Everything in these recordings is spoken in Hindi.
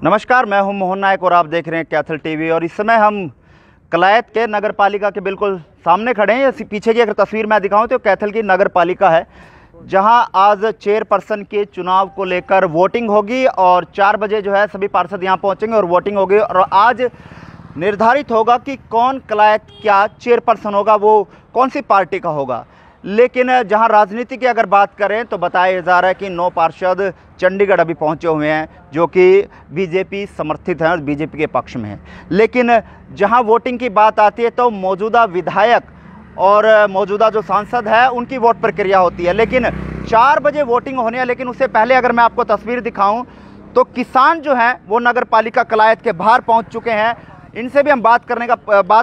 नमस्कार, मैं हूं मोहन नायक और आप देख रहे हैं कैथल टीवी। और इस समय हम कलायत के नगर पालिका के बिल्कुल सामने खड़े हैं। पीछे की अगर तस्वीर मैं दिखाऊं तो कैथल की नगर पालिका है, जहां आज चेयरपर्सन के चुनाव को लेकर वोटिंग होगी और 4 बजे जो है सभी पार्षद यहां पहुंचेंगे और वोटिंग होगी। और आज निर्धारित होगा कि कौन कलायत क्या चेयरपर्सन होगा, वो कौन सी पार्टी का होगा। लेकिन जहां राजनीति की अगर बात करें तो बताया जा रहा है कि 9 पार्षद चंडीगढ़ अभी पहुंचे हुए हैं, जो कि बीजेपी समर्थित हैं और बीजेपी के पक्ष में हैं। लेकिन जहां वोटिंग की बात आती है तो मौजूदा विधायक और मौजूदा जो सांसद है उनकी वोट प्रक्रिया होती है। लेकिन 4 बजे वोटिंग होनी है। लेकिन उससे पहले अगर मैं आपको तस्वीर दिखाऊं तो किसान जो हैं वो नगर पालिका कलायत के बाहर पहुंच चुके हैं। इनसे भी हम बात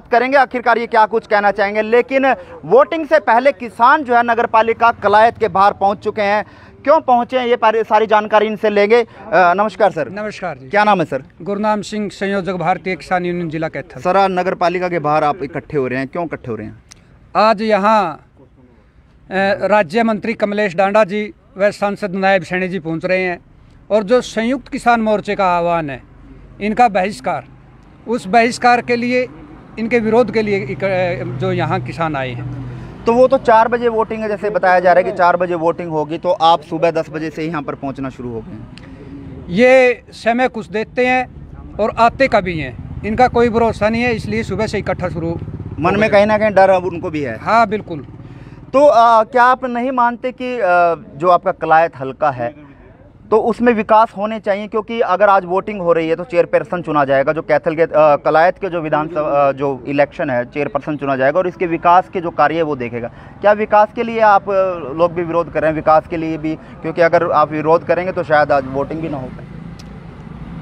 करेंगे आखिरकार ये क्या कुछ कहना चाहेंगे। लेकिन वोटिंग से पहले किसान जो है नगर पालिका कलायत के बाहर पहुंच चुके हैं। क्यों पहुंचे हैं ये सारी जानकारी इनसे लेंगे। नमस्कार सर। नमस्कार जी। क्या नाम है सर? गुरनाम सिंह, संयोजक भारतीय किसान यूनियन जिला कैथल। सर, आज नगर पालिका के बाहर आप इकट्ठे हो रहे हैं, क्यों इकट्ठे हो रहे हैं? आज यहाँ राज्य मंत्री कमलेश डांडा जी व सांसद नायब सैनी जी पहुँच रहे हैं और जो संयुक्त किसान मोर्चे का आह्वान है, इनका बहिष्कार, उस बहिष्कार के लिए, इनके विरोध के लिए जो यहाँ किसान आए हैं। तो वो तो 4 बजे वोटिंग है, जैसे बताया जा रहा है कि 4 बजे वोटिंग होगी, तो आप सुबह 10 बजे से यहाँ पर पहुँचना शुरू हो गए। ये समय कुछ देते हैं और आते कभी हैं, इनका कोई भरोसा नहीं है, इसलिए सुबह से इकट्ठा शुरू। मन में कहीं ना कहीं डर उनको भी है। हाँ बिल्कुल। तो क्या आप नहीं मानते कि जो आपका कलायत हल्का है तो उसमें विकास होने चाहिए? क्योंकि अगर आज वोटिंग हो रही है तो चेयरपर्सन चुना जाएगा, जो कैथल के कलायत के जो विधानसभा जो इलेक्शन है, चेयरपर्सन चुना जाएगा और इसके विकास के जो कार्य है वो देखेगा। क्या विकास के लिए आप लोग भी विरोध कर रहे हैं? विकास के लिए भी, क्योंकि अगर आप विरोध करेंगे तो शायद आज वोटिंग भी ना हो पाए।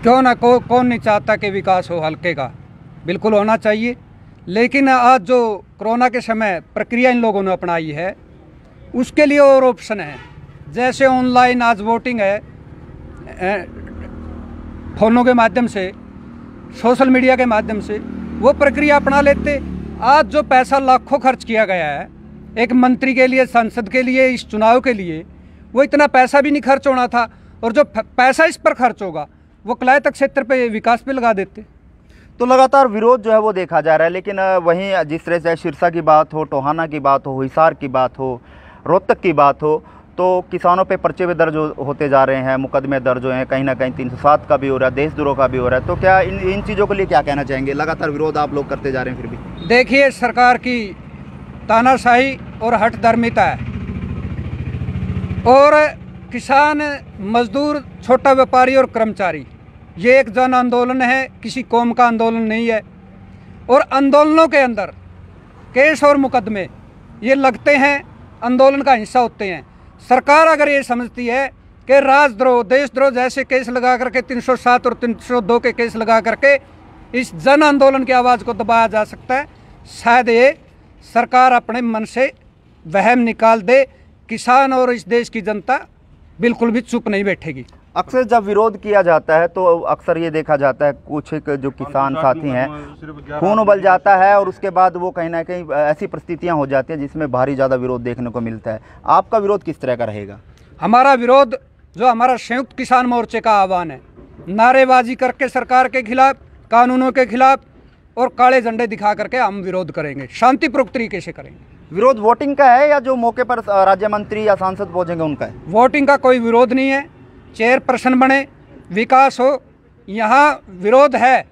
क्यों ना, कौन नहीं चाहता कि विकास हो हल्के का, बिल्कुल होना चाहिए। लेकिन आज जो कोरोना के समय प्रक्रिया इन लोगों ने अपनाई है, उसके लिए और ऑप्शन है। जैसे ऑनलाइन आज वोटिंग है, फोनों के माध्यम से, सोशल मीडिया के माध्यम से, वो प्रक्रिया अपना लेते। आज जो पैसा लाखों खर्च किया गया है एक मंत्री के लिए, सांसद के लिए, इस चुनाव के लिए, वो इतना पैसा भी नहीं खर्च होना था। और जो पैसा इस पर खर्च होगा वो कलायत क्षेत्र पे विकास पे लगा देते। तो लगातार विरोध जो है वो देखा जा रहा है। लेकिन वहीं जिस तरह से सिरसा की बात हो, टोहाना की बात हो, हिसार की बात हो, रोहतक की बात हो, तो किसानों पे पर्चे भी दर्ज होते जा रहे हैं, मुकदमे दर्ज हुए हैं, कहीं ना कहीं 307 का भी हो रहा है, देशद्रोह का भी हो रहा है। तो क्या इन चीज़ों के लिए क्या कहना चाहेंगे? लगातार विरोध आप लोग करते जा रहे हैं फिर भी। देखिए, सरकार की तानाशाही और हठधर्मिता है और किसान, मजदूर, छोटा व्यापारी और कर्मचारी, ये एक जन आंदोलन है, किसी कौम का आंदोलन नहीं है। और आंदोलनों के अंदर केस और मुकदमे ये लगते हैं, आंदोलन का हिस्सा होते हैं। सरकार अगर ये समझती है कि राजद्रोह, देशद्रोह जैसे केस लगा करके 307 और 302 के केस लगा करके इस जन आंदोलन की आवाज़ को दबाया जा सकता है, शायद ये सरकार अपने मन से वहम निकाल दे। किसान और इस देश की जनता बिल्कुल भी चुप नहीं बैठेगी। अक्सर जब विरोध किया जाता है तो अक्सर ये देखा जाता है कुछ जो किसान साथी हैं खून उबल जाता है और उसके बाद वो कहीं ना कहीं ऐसी परिस्थितियां हो जाती हैं जिसमें भारी ज़्यादा विरोध देखने को मिलता है। आपका विरोध किस तरह का रहेगा? हमारा विरोध, जो हमारा संयुक्त किसान मोर्चे का आह्वान है, नारेबाजी करके सरकार के खिलाफ, कानूनों के खिलाफ और काले झंडे दिखा करके हम विरोध करेंगे, शांतिपूर्वक तरीके से करेंगे। विरोध वोटिंग का है या जो मौके पर राज्य मंत्री या सांसद पहुँचेंगे उनका है? वोटिंग का कोई विरोध नहीं है, चेयरपर्सन बने, विकास हो। यहाँ विरोध है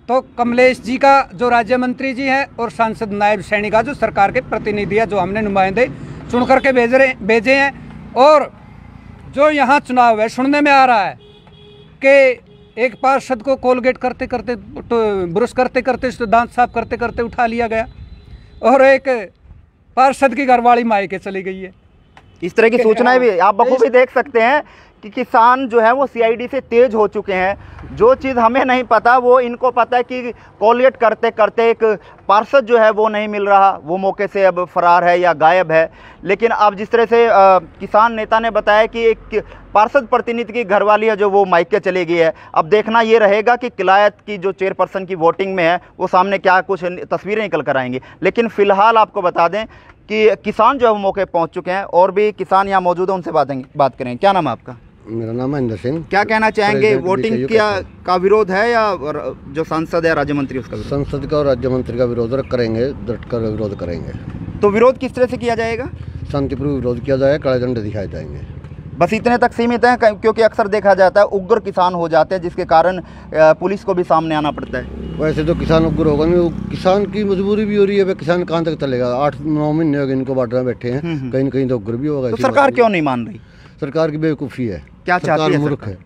तो कमलेश जी का, जो राज्य मंत्री जी हैं, और सांसद नायब सैनी का, जो सरकार के प्रतिनिधि है, जो हमने नुमाइंदे चुन करके भेजे हैं। और जो यहाँ चुनाव है, सुनने में आ रहा है कि एक पार्षद को कोलगेट करते करते, ब्रश करते करते, दांत साफ करते करते उठा लिया गया और एक पार्षद की घरवाली मायके चली गई है। इस तरह की सूचनाएं भी आप बखूबी देख सकते हैं कि किसान जो है वो सीआईडी से तेज हो चुके हैं। जो चीज़ हमें नहीं पता वो इनको पता है कि कोलगेट करते करते एक पार्षद जो है वो नहीं मिल रहा, वो मौके से अब फरार है या गायब है। लेकिन अब जिस तरह से किसान नेता ने बताया कि एक पार्षद प्रतिनिधि की घरवाली है जो वो मायके चली गई है। अब देखना ये रहेगा कि कलायत की जो चेयरपर्सन की वोटिंग में है वो सामने क्या कुछ तस्वीरें निकल कर आएंगी। लेकिन फ़िलहाल आपको बता दें कि किसान जो है वो मौके पहुँच चुके हैं और भी किसान यहाँ मौजूद है, उनसे बात करें। क्या नाम है आपका? मेरा नाम महेंद्र सिंह। क्या कहना चाहेंगे, प्रेसिडेंट वोटिंग DCU का विरोध है या जो सांसद है राज्य मंत्री उसका विरोध? संसद का और राज्य मंत्री का विरोध करेंगे, डटकर विरोध करेंगे। तो विरोध किस तरह से किया जाएगा? शांतिपूर्वक विरोध किया जाएगा, काले झंडे दिखाए जाएंगे। बस इतने तक सीमित है, क्योंकि अक्सर देखा जाता है उग्र किसान हो जाते हैं जिसके कारण पुलिस को भी सामने आना पड़ता है। वैसे तो किसान उग्र होगा नहीं, वो किसान की मजबूरी भी हो रही है। वे किसान कहाँ तक चलेगा? 8-9 महीने हो गए इनको बॉर्डर में बैठे हैं, कहीं न कहीं तो उग्र भी होगा। तो सरकार क्यों नहीं मान रही? सरकार की बेवकूफ़ी है। क्या चाहती है मूर्ख है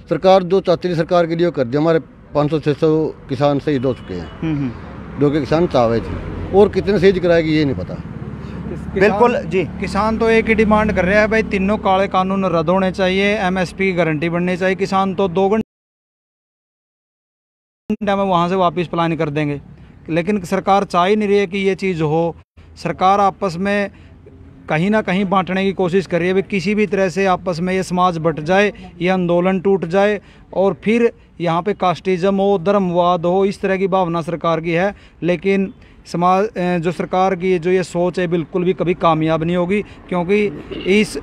सरकार? जो चाहती है सरकार के लिए कर दिया। हमारे 500-600 किसान शहीद हो चुके हैं, जो कि किसान चावे थे, और कितने शहीद कराएगी ये नहीं पता। बिल्कुल जी, किसान तो एक ही डिमांड कर रहा है भाई, तीनों काले कानून रद्द होने चाहिए, MSP की गारंटी बननी चाहिए। किसान तो 2 घंटे में वहाँ से वापस प्लान कर देंगे, लेकिन सरकार चाह ही नहीं रही है कि ये चीज़ हो। सरकार आपस में कहीं ना कहीं बांटने की कोशिश कर रही है, किसी भी तरह से आपस में ये समाज बट जाए, ये आंदोलन टूट जाए और फिर यहाँ पे कास्टिज्म हो, धर्मवाद हो, इस तरह की भावना सरकार की है। लेकिन समाज जो सरकार की जो ये सोच है बिल्कुल भी कभी कामयाब नहीं होगी, क्योंकि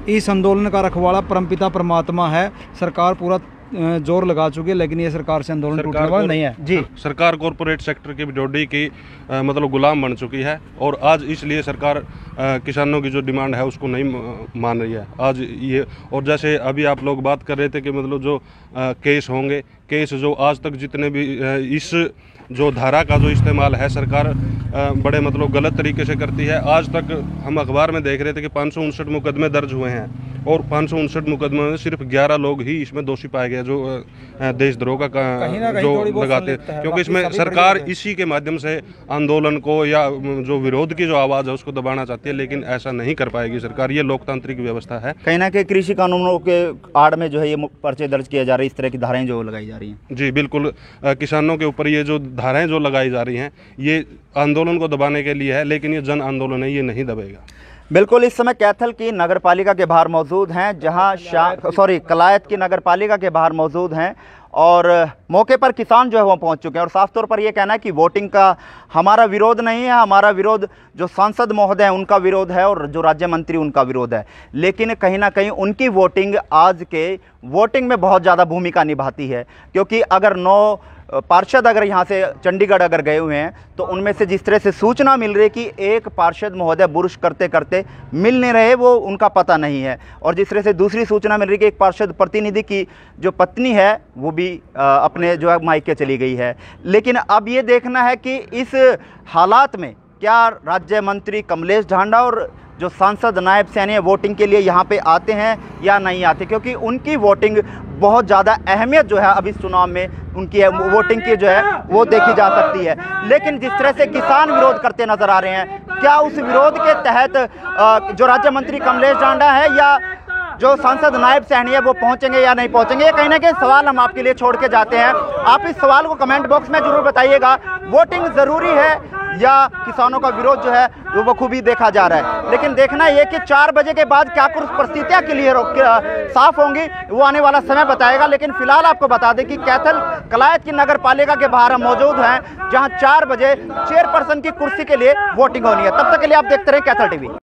इस आंदोलन का रखवाला परमपिता परमात्मा है। सरकार पूरा जोर लगा चुकी है, लेकिन ये सरकार से आंदोलन टूटने वाला नहीं है जी। सरकार कॉरपोरेट सेक्टर की बिचौली की मतलब गुलाम बन चुकी है, और आज इसलिए सरकार किसानों की जो डिमांड है उसको नहीं मान रही है आज ये। और जैसे अभी आप लोग बात कर रहे थे कि मतलब जो केस होंगे, केस जो आज तक जितने भी इस जो धारा का जो इस्तेमाल है सरकार बड़े मतलब गलत तरीके से करती है। आज तक हम अखबार में देख रहे थे कि 559 मुकदमे दर्ज हुए हैं, और 559 मुकदमे में सिर्फ 11 लोग ही इसमें दोषी पाए गए जो देशद्रोह का जो लगाते हैं, क्योंकि इसमें सरकार इसी के माध्यम से आंदोलन को या जो विरोध की जो आवाज़ है उसको दबाना चाहती है, लेकिन ऐसा नहीं कर पाएगी सरकार। ये लोकतांत्रिक व्यवस्था है। कहीं ना कहीं कृषि कानूनों के आड़ में जो है ये पर्चे दर्ज किए जा रहे हैं, इस तरह की धाराएं जो लगाई जा रही हैं। जी बिल्कुल, किसानों के ऊपर ये जो धाराएं जो लगाई जा रही हैं ये आंदोलन को दबाने के लिए है, लेकिन ये जन आंदोलन है, ये नहीं दबेगा। बिल्कुल, इस समय कैथल की नगर पालिका के बाहर मौजूद हैं, जहां कलायत की नगर पालिका के बाहर मौजूद हैं, और मौके पर किसान जो है वो पहुंच चुके हैं। और साफ तौर पर ये कहना है कि वोटिंग का हमारा विरोध नहीं है, हमारा विरोध जो सांसद महोदय हैं उनका विरोध है और जो राज्य मंत्री उनका विरोध है। लेकिन कहीं ना कहीं उनकी वोटिंग आज के वोटिंग में बहुत ज़्यादा भूमिका निभाती है, क्योंकि अगर 9 पार्षद अगर यहाँ से चंडीगढ़ अगर गए हुए हैं तो उनमें से जिस तरह से सूचना मिल रही है कि एक पार्षद महोदय बुरुश करते करते मिल नहीं रहे, वो उनका पता नहीं है। और जिस तरह से दूसरी सूचना मिल रही है कि एक पार्षद प्रतिनिधि की जो पत्नी है वो भी अपने जो है मायके चली गई है। लेकिन अब ये देखना है कि इस हालात में क्या राज्य मंत्री कमलेश ढांडा और जो सांसद नायब सैनी वोटिंग के लिए यहाँ पे आते हैं या नहीं आते, क्योंकि उनकी वोटिंग बहुत ज़्यादा अहमियत जो है अब इस चुनाव में उनकी वोटिंग की जो है वो देखी जा सकती है। लेकिन जिस तरह से किसान विरोध करते नजर आ रहे हैं, क्या उस विरोध के तहत जो राज्य मंत्री कमलेश ढांडा है या जो सांसद नायब सैनी है वो पहुंचेंगे या नहीं पहुंचेंगे, ये कहीं ना कहीं सवाल हम आपके लिए छोड़ के जाते हैं। आप इस सवाल को कमेंट बॉक्स में जरूर बताइएगा। वोटिंग ज़रूरी है या किसानों का विरोध जो है वो बखूबी देखा जा रहा है। लेकिन देखना ये कि 4 बजे के बाद क्या कुछ परिस्थितियाँ क्लियर साफ होंगी वो आने वाला समय बताएगा। लेकिन फिलहाल आपको बता दें कि कैथल कलायत की नगर पालिका के बाहर हम मौजूद हैं, जहाँ 4 बजे चेयरपर्सन की कुर्सी के लिए वोटिंग होनी है। तब तक के लिए आप देखते रहे कैथल टीवी।